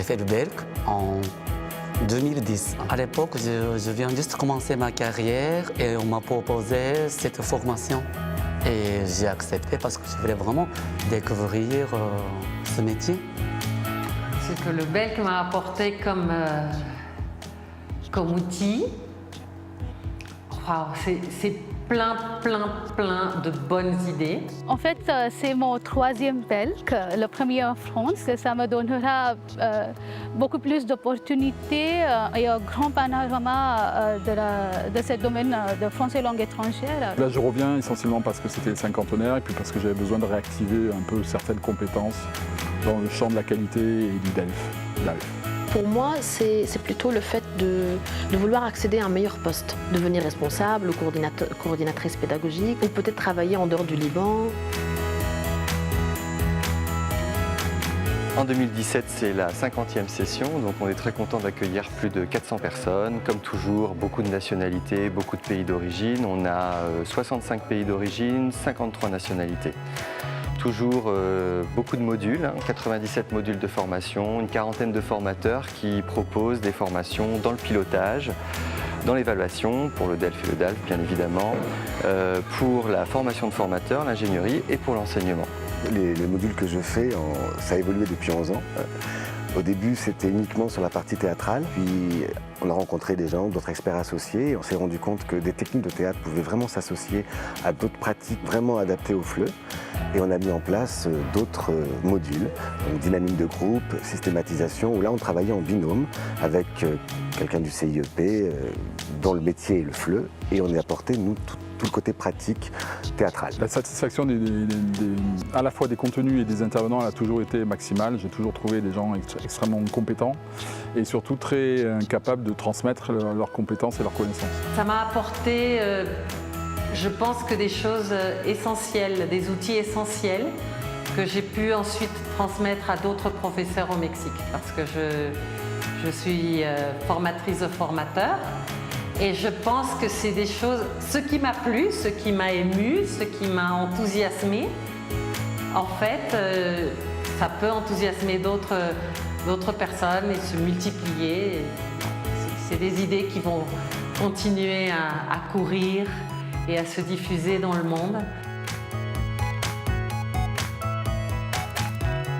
fait le Belk en 2010. À l'époque, je viens juste de commencer ma carrière et on m'a proposé cette formation. Et j'ai accepté parce que je voulais vraiment découvrir ce métier. Ce que le Belk m'a apporté comme outil, wow, c'est plein de bonnes idées. En fait, c'est mon troisième Belk, le premier en France. Ça me donnera beaucoup plus d'opportunités et un grand panorama de ce domaine de français langue étrangère. Là, je reviens essentiellement parce que c'était le cinquantenaire et puis parce que j'avais besoin de réactiver un peu certaines compétences dans le champ de la qualité et du DELF. Pour moi, c'est plutôt le fait de vouloir accéder à un meilleur poste, devenir responsable ou coordinatrice pédagogique, ou peut-être travailler en dehors du Liban. En 2017, c'est la 50e session, donc on est très content d'accueillir plus de 400 personnes. Comme toujours, beaucoup de nationalités, beaucoup de pays d'origine. On a 65 pays d'origine, 53 nationalités. Toujours beaucoup de modules, 97 modules de formation, une quarantaine de formateurs qui proposent des formations dans le pilotage, dans l'évaluation, pour le DELF et le DALF bien évidemment, pour la formation de formateurs, l'ingénierie et pour l'enseignement. Les modules que je fais, ça a évolué depuis 11 ans. Au début, c'était uniquement sur la partie théâtrale, puis on a rencontré des gens, d'autres experts associés, et on s'est rendu compte que des techniques de théâtre pouvaient vraiment s'associer à d'autres pratiques vraiment adaptées au FLE. Et on a mis en place d'autres modules, donc dynamique de groupe, systématisation, où là on travaillait en binôme avec quelqu'un du CIEP, dont le métier est le FLE, et on a apporté, nous, tout le côté pratique théâtral. La satisfaction à la fois des contenus et des intervenants elle a toujours été maximale. J'ai toujours trouvé des gens extrêmement compétents et surtout très capables de transmettre leurs compétences et leurs connaissances. Ça m'a apporté, je pense que des choses essentielles, des outils essentiels que j'ai pu ensuite transmettre à d'autres professeurs au Mexique parce que je suis formatrice de formateurs. Et je pense que c'est des choses, ce qui m'a plu, ce qui m'a ému, ce qui m'a enthousiasmé, en fait, ça peut enthousiasmer d'autres personnes et se multiplier. C'est des idées qui vont continuer à courir et à se diffuser dans le monde.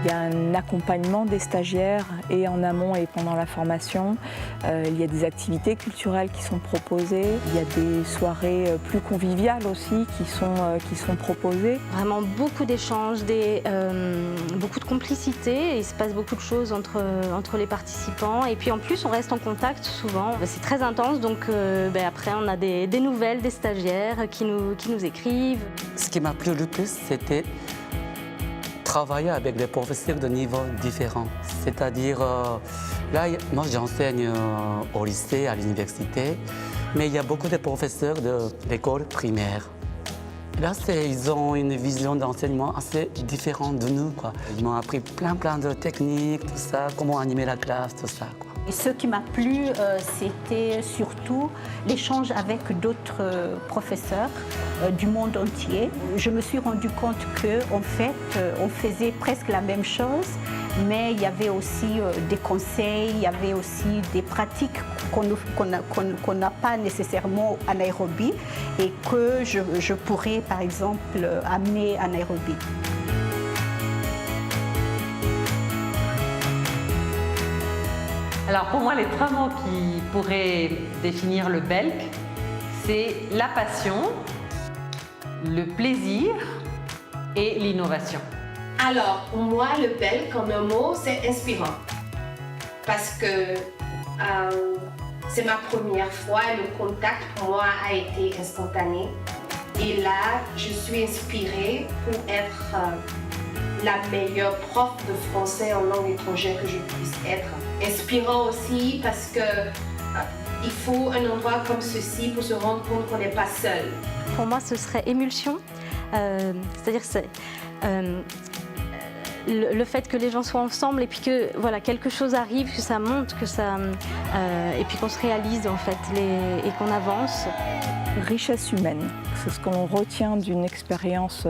Il y a un accompagnement des stagiaires et en amont et pendant la formation. Il y a des activités culturelles qui sont proposées. Il y a des soirées plus conviviales aussi qui sont proposées. Vraiment beaucoup d'échanges, beaucoup de complicité. Il se passe beaucoup de choses entre les participants. Et puis en plus, on reste en contact souvent. C'est très intense, donc après on a des nouvelles des stagiaires qui nous écrivent. Ce qui m'a plu le plus, c'était travailler avec des professeurs de niveaux différents. C'est-à-dire, là, moi j'enseigne au lycée, à l'université, mais il y a beaucoup de professeurs de l'école primaire. Là, ils ont une vision d'enseignement assez différente de nous, quoi. Ils m'ont appris plein de techniques, tout ça, comment animer la classe, tout ça, quoi. Et ce qui m'a plu, c'était surtout l'échange avec d'autres professeurs du monde entier. Je me suis rendu compte qu'en fait, on faisait presque la même chose, mais il y avait aussi des conseils, il y avait aussi des pratiques qu'on n'a pas nécessairement à Nairobi et que je pourrais, par exemple, amener à Nairobi. Alors pour moi, les trois mots qui pourraient définir le Belk, c'est la passion, le plaisir et l'innovation. Alors, pour moi, le Belk, comme un mot, c'est inspirant. Parce que c'est ma première fois et le contact pour moi a été instantané. Et là, je suis inspirée pour être la meilleure prof de français en langue étrangère que je puisse être. Inspirant aussi parce que il faut un endroit comme ceci pour se rendre compte qu'on n'est pas seul. Pour moi, ce serait émulsion, c'est-à-dire le fait que les gens soient ensemble et puis que voilà, quelque chose arrive, que ça monte, et puis qu'on se réalise en fait et qu'on avance. Richesse humaine, c'est ce qu'on retient d'une expérience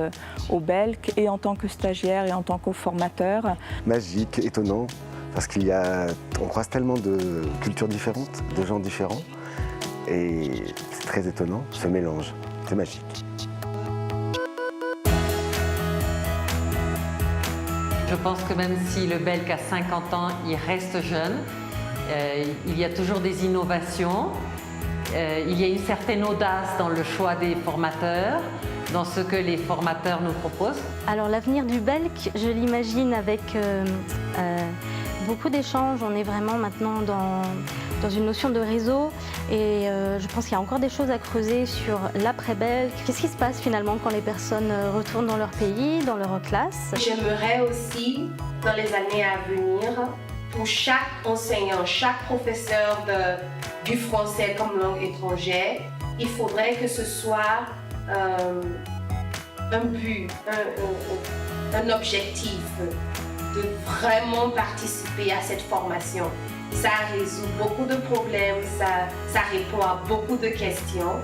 au Belk et en tant que stagiaire et en tant que formateur. Magique, étonnant. Parce qu'on croise tellement de cultures différentes, de gens différents, et c'est très étonnant, ce mélange, c'est magique. Je pense que même si le Belk a 50 ans, il reste jeune. Il y a toujours des innovations. Il y a une certaine audace dans le choix des formateurs, dans ce que les formateurs nous proposent. Alors l'avenir du Belk, je l'imagine avec beaucoup d'échanges. On est vraiment maintenant dans une notion de réseau et je pense qu'il y a encore des choses à creuser sur l'après-Belk. Qu'est-ce qui se passe finalement quand les personnes retournent dans leur pays, dans leur classe? J'aimerais aussi, dans les années à venir, pour chaque enseignant, chaque professeur du français comme langue étrangère, il faudrait que ce soit un but, un objectif de vraiment participer à cette formation. Ça résout beaucoup de problèmes, ça répond à beaucoup de questions.